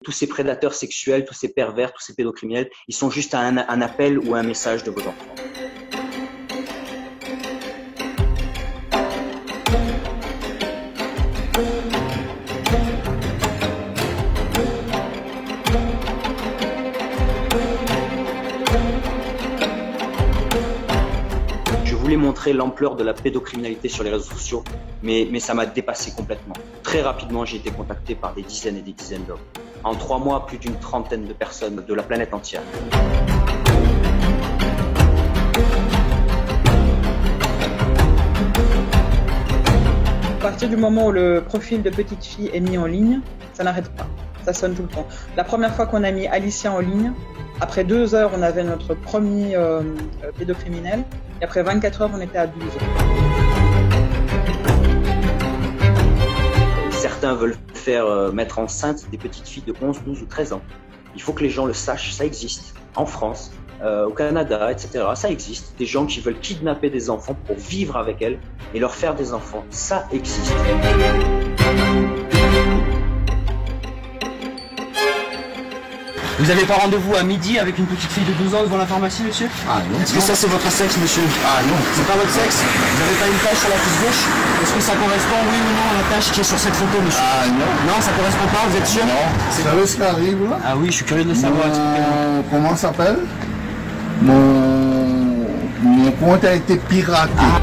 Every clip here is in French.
tous ces prédateurs sexuels, tous ces pervers, tous ces pédocriminels, ils sont juste un appel ou un message de vos enfants. Je voulais montrer l'ampleur de la pédocriminalité sur les réseaux sociaux, mais ça m'a dépassé complètement. Très rapidement, j'ai été contacté par des dizaines et des dizaines d'hommes. En 3 mois, plus d'une trentaine de personnes de la planète entière. À partir du moment où le profil de petite fille est mis en ligne, ça n'arrête pas. Ça sonne tout le temps. La première fois qu'on a mis Alicia en ligne, après 2 heures, on avait notre premier pédocriminel. Et après 24 heures, on était à 12. Certains veulent faire mettre enceinte des petites filles de 11, 12 ou 13 ans. Il faut que les gens le sachent, ça existe. En France, au Canada, etc. Ça existe. Des gens qui veulent kidnapper des enfants pour vivre avec elles et leur faire des enfants. Ça existe. Vous n'avez pas rendez-vous à midi avec une petite fille de 12 ans devant la pharmacie, monsieur? Ah non. Est-ce que ça c'est votre sexe, monsieur? Ah non. C'est pas votre sexe? Vous n'avez pas une tache sur la cuisse gauche? Est-ce que ça correspond, oui ou non, à la tache qui est sur cette photo, monsieur? Ah non. Non, ça correspond pas, vous êtes sûr? Non. Vous savez ce qui arrive là? Ah oui, je suis curieux de le savoir. Comment ça s'appelle? Mon compte a été piraté. Ah.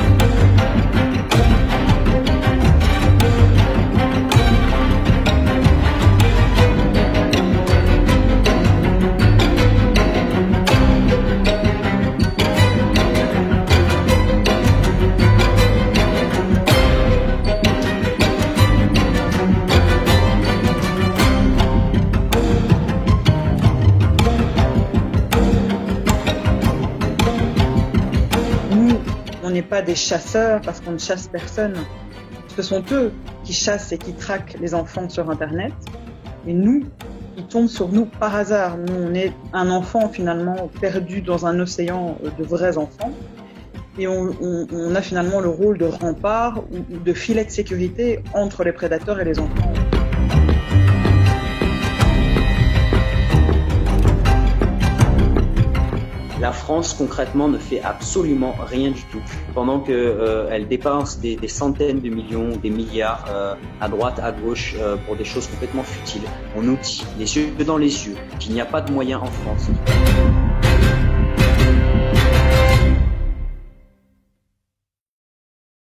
On n'est pas des chasseurs parce qu'on ne chasse personne. Ce sont eux qui chassent et qui traquent les enfants sur Internet. Et nous, ils tombent sur nous par hasard. Nous, on est un enfant finalement perdu dans un océan de vrais enfants. Et on a finalement le rôle de rempart ou de filet de sécurité entre les prédateurs et les enfants. La France, concrètement, ne fait absolument rien du tout. Pendant qu'elle dépense des centaines de millions, des milliards à droite, à gauche, pour des choses complètement futiles. On nous dit, les yeux dans les yeux, qu'il n'y a pas de moyens en France.